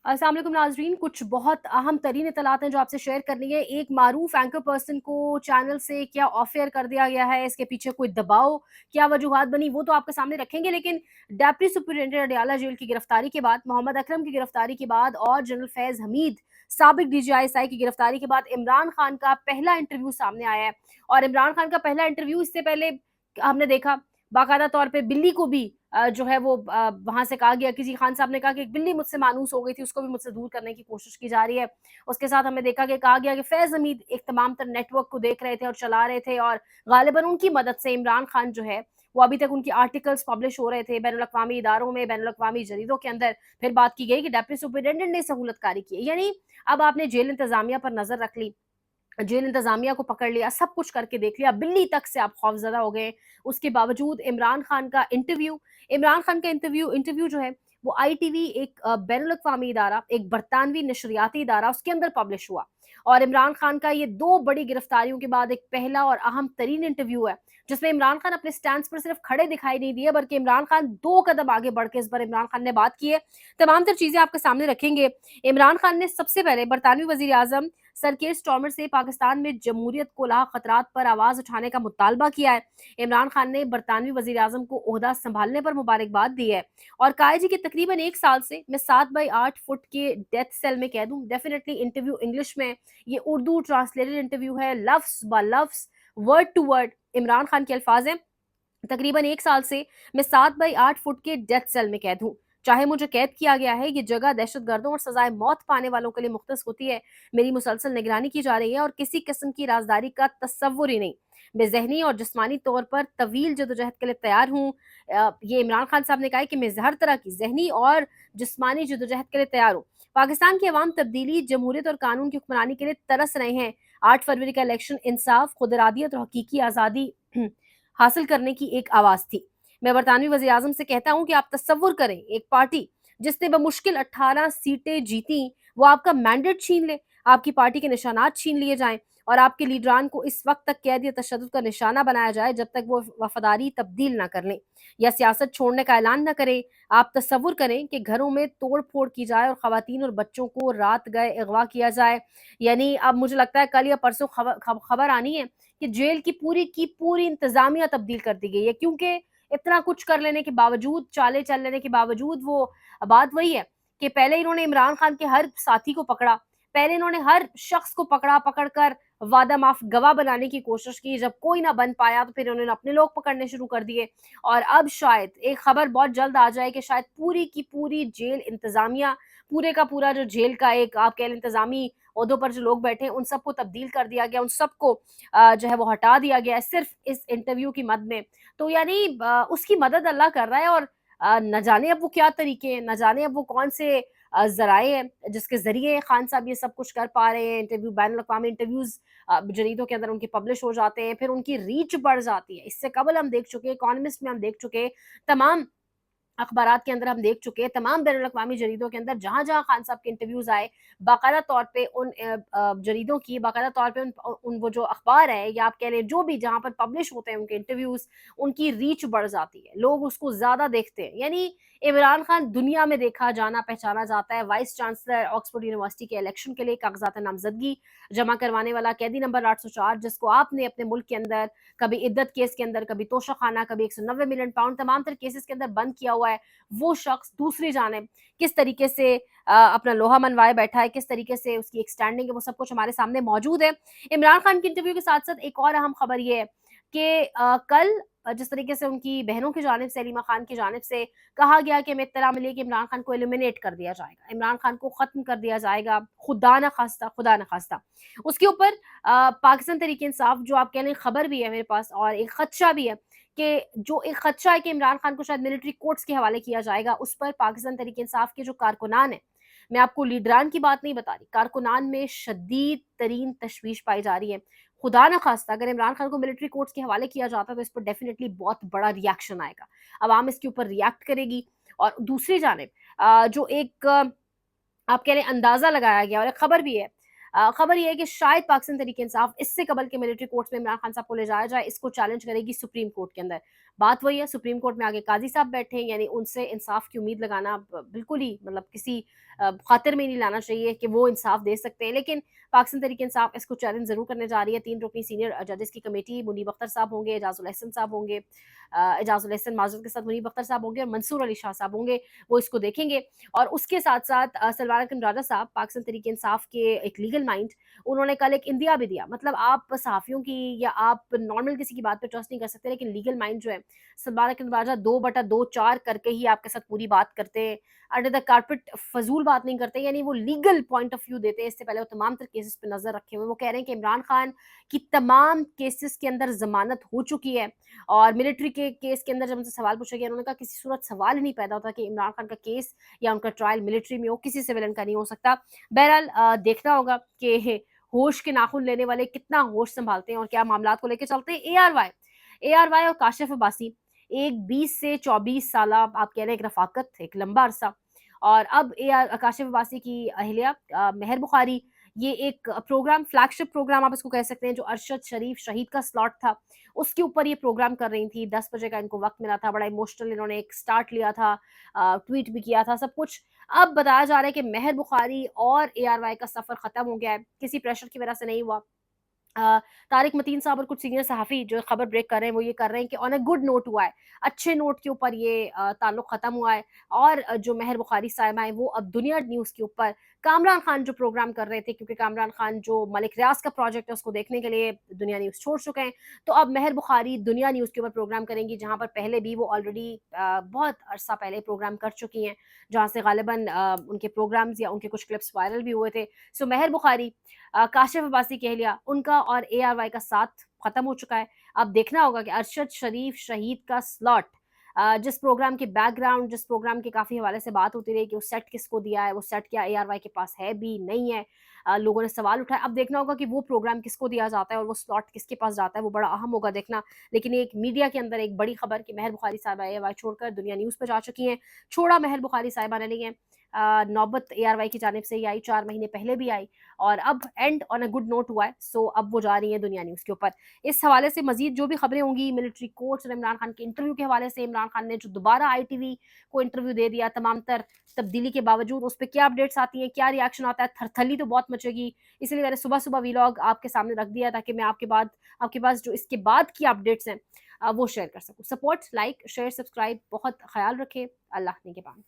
अस्सलाम वालेकुम नाज़रीन, कुछ बहुत अहम तरीन इत्तलात हैं जो आपसे शेयर करनी है। एक मारूफ एंकर पर्सन को चैनल से क्या ऑफ एयर कर दिया गया है, इसके पीछे कोई दबाव, क्या वजूहात बनी, वो तो आपके सामने रखेंगे। लेकिन डेप्टी सुपरिटेंडेंट अडयाला जेल की गिरफ्तारी के बाद, मोहम्मद अकरम की गिरफ्तारी के बाद और जनरल फैज़ हमीद साबिक DGI की गिरफ्तारी के बाद इमरान खान का पहला इंटरव्यू सामने आया है। और इमरान खान का पहला इंटरव्यू, इससे पहले हमने देखा बाकायदा तौर पे बिल्ली को भी जो है वो वहाँ से कहा गया, किसी खान साहब ने कहा कि एक बिल्ली मुझसे मानूस हो गई थी, उसको भी मुझसे दूर करने की कोशिश की जा रही है। उसके साथ हमें देखा कि कहा गया कि फैज़ हमीद एक तमाम तर नेटवर्क को देख रहे थे और चला रहे थे, और गालिबन उनकी मदद से इमरान खान जो है वो अभी तक उनकी आर्टिकल्स पब्लिश हो रहे थे बैनुल-अक़वामी इदारों में, बैनुल-अक़वामी जरीदों के अंदर। फिर बात की गई कि डिप्टी सुपरिटेंडेंट ने सहूलतकारी की है। यानी अब आपने जेल इंतज़ामिया पर नज़र रख ली, जेल इंतज़ामिया को पकड़ लिया, सब कुछ करके देख लिया, बिल्ली तक से आप खौफ़ज़दा हो गए। उसके बावजूद इमरान खान का इंटरव्यू जो है वो ITV, एक बैनुल-अक़वामी इदारा, एक बरतानवी नशरियाती इदारा, उसके अंदर पब्लिश हुआ। और इमरान खान का ये 2 बड़ी गिरफ्तारियों के बाद एक पहला और अहम तरीन इंटरव्यू है, जिसमें इमरान खान अपने स्टैंड्स पर सिर्फ खड़े दिखाई नहीं दिए, बल्कि इमरान खान 2 कदम आगे बढ़ के इस बार इमरान खान ने बात की है। तमाम तर चीज़ें आपके सामने रखेंगे। इमरान खान ने सबसे पहले बरतानवी वज़ीर-ए-आज़म सर केयर स्टार्मर से पाकिस्तान में जमहूरियत को लाक खतरात पर आवाज़ उठाने का मुतालबा किया है। इमरान खान ने बरतानवी वज़ीर-ए-आज़म को ओहदा संभालने पर मुबारकबाद दी है। और कहा है जी कि तकरीबन 1 साल से मैं 7 बाई 8 फुट के डेथ सेल में कैद हूँ। डेफिनिटली इंटरव्यू इंग्लिश में, ये उर्दू ट्रांसलेटेड इंटरव्यू है, लफ्ज़ ब लफ्ज़, word to word Imran Khan के अल्फाज़ हैं। तकरीबन 1 साल से मैं 7 बाई 8 फुट के डेथ सेल में कैद हूँ। चाहे मुझे कैद किया गया है, ये जगह दहशतगर्दों और सज़ाए मौत पाने वालों के लिए मुख्तस होती है। मेरी मुसलसल निगरानी की जा रही है और किसी किस्म की राज़दारी का तसव्वुर ही नहीं। मैं ज़हनी और जिस्मानी तौर पर तवील जदोजहद के लिए तैयार हूँ। ये इमरान खान साहब ने कहा है कि मैं हर तरह की ज़हनी और जिस्मानी जदोजहद के लिए तैयार हूँ। पाकिस्तान की अवाम तब्दीली, जमहूरियत और कानून की हुक्मरानी के लिए तरस रहे हैं। 8 फरवरी का इलेक्शन इंसाफ, खुद इरादियत और हकीकी आज़ादी हासिल करने की एक आवाज़ थी। मैं बरतानवी वज़ीर-ए-आज़म से कहता हूँ कि आप तसव्वुर करें, एक पार्टी जिसने बमुश्किल 18 सीटें जीती, वो आपका मैंडेट छीन ले, आपकी पार्टी के निशानात छीन लिए जाएँ और आपके लीडरान को इस वक़्त तक कैद या तशद्दुद का निशाना बनाया जाए जब तक वो वफ़ादारी तब्दील ना कर लें या सियासत छोड़ने का ऐलान ना करें। आप तसव्वुर करें कि घरों में तोड़-फोड़ की जाए और ख़वातीन और बच्चों को रात गए अगवा किया जाए। यानी अब मुझे लगता है कल या परसों खबर आनी है कि जेल की पूरी इंतज़ामिया तब्दील कर दी गई है, क्योंकि इतना कुछ कर लेने के बावजूद, चालें चल लेने के बावजूद, वो बात वही है कि पहले इन्होंने इमरान खान के हर साथी को पकड़ा, पहले इन्होंने हर शख्स को पकड़ा, पकड़ कर वादा माफ़ गवाह बनाने की कोशिश की, जब कोई ना बन पाया तो फिर उन्होंने अपने लोग पकड़ने शुरू कर दिए। और अब शायद एक खबर बहुत जल्द आ जाए कि शायद पूरी की पूरी जेल इंतज़ामिया, पूरे का पूरा जो जेल का एक आप कह लें इंतज़ामी ओहदों पर जो लोग बैठे हैं, उन सबको तब्दील कर दिया गया, उन सबको जो है वो हटा दिया गया है सिर्फ इस इंटरव्यू की मद में। तो यानी उसकी मदद अल्लाह कर रहा है। और न जाने अब वो क्या तरीके हैं, न जाने अब वो कौन से ज़राए हैं जिसके ज़रिए खान साहब ये सब कुछ कर पा रहे हैं। इंटरव्यू बैनुल-अक़वामी इंटरव्यूज़ जरीदों के अंदर उनके पब्लिश हो जाते हैं, फिर उनकी रीच बढ़ जाती है। इससे कबल हम देख चुके हैं, इकोनॉमिस्ट में हम देख चुके हैं, तमाम अखबारात के अंदर हम देख चुके हैं, तमाम बैनुल-अक़वामी जरीदों के अंदर जहाँ-जहाँ खान साहब के इंटरव्यूज़ आए, बाकायदा तौर पे उन जरीदों की बाकायदा तौर पे उन वो जो अखबार है या आप कह लें जो भी जहाँ पर पब्लिश होते हैं उनके इंटरव्यूज़, उनकी रीच बढ़ जाती है, लोग उसको ज़्यादा देखते हैं। यानी इमरान खान दुनिया में देखा जाना पहचाना जाता है। वाइस चांसलर ऑक्सफोर्ड यूनिवर्सिटी के इलेक्शन के लिए कागज़ात नामज़दगी जमा करवाने वाला कैदी नंबर 804, जिसको आपने अपने मुल्क के अंदर कभी इद्दत केस के अंदर, कभी तोशाखाना, कभी 190 मिलियन पाउंड, तमाम तरह केसेस के अंदर बंद किया हुआ है। वो शख्स दूसरी जानिब किस तरीके से अपना लोहा मनवाए बैठा है, किस तरीके से उसकी एक स्टैंडिंग है, वो सब कुछ हमारे सामने मौजूद है। इमरान खान के इंटरव्यू के साथ-साथ एक और अहम खबर ये है कि कल जिस तरीके से उनकी बहनों की जानिब से, सलीमा खान की जानिब से कहा गया कि हमें इत्तला मिली कि इमरान खान को एलिमिनेट कर दिया जाएगा, इमरान खान को ख़त्म कर दिया जाएगा, खुदा न ख़ास्ता। उसके ऊपर पाकिस्तान तहरीक-ए-इंसाफ, जो आप कह लें खबर भी है मेरे पास और एक ख़दशा भी है कि जो एक ख़दशा है कि इमरान खान को शायद मिलिट्री कोर्ट्स के हवाले किया जाएगा, उस पर पाकिस्तान तहरीक-ए-इंसाफ के जो कारकुनान हैं, मैं आपको लीडरान की बात नहीं बता रही, कारकुनान में शदीद तरीन तशवीश पाई जा रही है। खुदा न ख़ास्ता अगर इमरान खान को मिलिट्री कोर्ट्स के हवाले किया जाता है तो इस पर डेफ़िनिटली बहुत बड़ा रिएक्शन आएगा। अवाम इसके ऊपर रिएक्ट करेगी। और दूसरी जानिब जो एक आप कह लें अंदाज़ा लगाया गया और एक खबर भी है। खबर ये है कि शायद पाकिस्तान तहरीक-ए-इंसाफ इससे कबल के मिलिट्री कोर्ट्स में इमरान खान साहब को ले जाया जाए, इसको चैलेंज करेगी सुप्रीम कोर्ट के अंदर। बात वही है, सुप्रीम कोर्ट में आगे काज़ी साहब बैठे हैं, यानी उनसे इंसाफ की उम्मीद लगाना बिल्कुल ही मतलब किसी ख़ातिर में नहीं लाना चाहिए कि वो इंसाफ दे सकते हैं। लेकिन पाकिस्तान तहरीक-ए-इंसाफ इसको चैलेंज ज़रूर करने जा रही है। 3 रुकनी सीनियर जजेस की कमेटी, मुनीब अख्तर साहब होंगे, एजाज़ुल एहसन साहब होंगे, एजाज़ुल एहसन माज़रत के साथ मुनीब अख्तर साहब होंगे और मंसूर अली शाह साहब होंगे, वो इसको देखेंगे। और उसके साथ-साथ सलमान अकरम राजा साहब, पाकिस्तान तहरीक-ए-इंसाफ के एक लीगल माइंड, उन्होंने कल एक इंदिया भी दिया। मतलब आप सहाफ़ियों की या आप नॉर्मल किसी की बात पे ट्रस्ट नहीं कर सकते, लेकिन लीगल माइंड जो है, सलमान अकरम राजा 2/2 4 करके ही आपके साथ पूरी बात करते हैं। अंडर द कारपेट फ़ज़ूल बात नहीं करते, यानी वो लीगल पॉइंट ऑफ व्यू देते हैं। इससे पहले वो तमाम तर केसेस पे नज़र रखे हुए हैं। वो कह रहे हैं कि इमरान खान की तमाम केसेस के अंदर ज़मानत हो चुकी है, और मिलिट्री के केस के अंदर जब उनसे सवाल पूछा गया, उन्होंने कहा किसी सूरत सवाल ही नहीं पैदा होता कि इमरान खान का केस या उनका ट्रायल मिलिट्री में हो, किसी सिविलियन का नहीं हो सकता। बहरहाल देखना होगा कि होश के नाखून लेने वाले कितना होश संभालते हैं और क्या मामलात को लेके चलते हैं। एआरवाई और काशिफ अब्बासी, एक 20 से 24 साल आप कह रहे हैं एक रफ़ाकत, एक लंबा अरसा, और अब काशिफ अब्बासी की अहलिया मेहर बुखारी, ये एक प्रोग्राम, फ्लैगशिप प्रोग्राम आप इसको कह सकते हैं, जो अरशद शरीफ शहीद का स्लॉट था, उसके ऊपर ये प्रोग्राम कर रही थी। 10 बजे का इनको वक़्त मिला था, बड़ा इमोशनल इन्होंने एक स्टार्ट लिया था, ट्वीट भी किया था, सब कुछ। अब बताया जा रहा है कि मेहर बुखारी और एआरवाई का सफ़र ख़त्म हो गया है, किसी प्रेशर की वजह से नहीं हुआ। तारिक मतीन साहब और कुछ सीनियर सहाफ़ी जो खबर ब्रेक कर रहे हैं, वो ये कर रहे हैं कि ऑन अ गुड नोट हुआ है, अच्छे नोट के ऊपर ये ताल्लुक ख़त्म हुआ है, और जो मेहर बुखारी साहिबा हैं, वो अब दुनिया न्यूज़ के ऊपर कामरान खान जो प्रोग्राम कर रहे थे, क्योंकि कामरान खान जो मलिक रियाज़ का प्रोजेक्ट है, उसको देखने के लिए दुनिया न्यूज़ छोड़ चुके हैं, तो अब मेहर बुखारी दुनिया न्यूज़ के ऊपर प्रोग्राम करेंगी, जहाँ पर पहले भी वो ऑलरेडी बहुत अरसा पहले प्रोग्राम कर चुकी हैं, जहाँ से ग़ालिबन उनके प्रोग्राम्स या उनके कुछ क्लिप्स वायरल भी हुए थे। सो मेहर बुखारी, काशिफ अब्बासी कह लिया, उनका और एआरवाई का साथ खत्म हो चुका है। अब देखना होगा कि अरशद शरीफ शहीद का स्लॉट, जिस प्रोग्राम के बैकग्राउंड, जिस प्रोग्राम के काफ़ी हवाले से बात होती रही कि वो सेट किसको दिया है, वो सेट क्या एआरवाई के पास है भी, नहीं है? लोगों ने सवाल उठाए। अब देखना होगा कि वो प्रोग्राम किसको दिया जाता है और वो स्लॉट किसके पास जाता है, वो बड़ा अहम होगा देखना। लेकिन एक मीडिया के अंदर एक बड़ी खबर कि मेहर बुखारी साहिबा एआरवाई छोड़कर दुनिया न्यूज़ पे जा चुकी हैं। छोड़ा मेहर बुखारी साहिबा ने नहीं है, नौबत एआरवाई की जानिब से ही आई, 4 महीने पहले भी आई, और अब and on a good note हुआ है। सो अब वो जा रही हैं दुनिया न्यूज़ के ऊपर। इस हवाले से मज़ीद जो भी खबरें होंगी, मिलिट्री कोर्ट्स और इमरान खान के इंटरव्यू के हवाले से, इमरान खान ने जो दोबारा आईटीवी को इंटरव्यू दे दिया तमाम तर तब्दीली के बावजूद, उस पे क्या अपडेट्स आती हैं, क्या रिएक्शन आता है, थरथली तो बहुत मचेगी। इसलिए मैंने सुबह-सुबह व्लॉग आपके सामने रख दिया, ताकि मैं आपके पास जो इसके बाद की अपडेट्स हैं वो शेयर कर सकूँ। सपोर्ट, लाइक, शेयर, सब्सक्राइब, बहुत ख़याल रखें। अल्लाह निगहबान।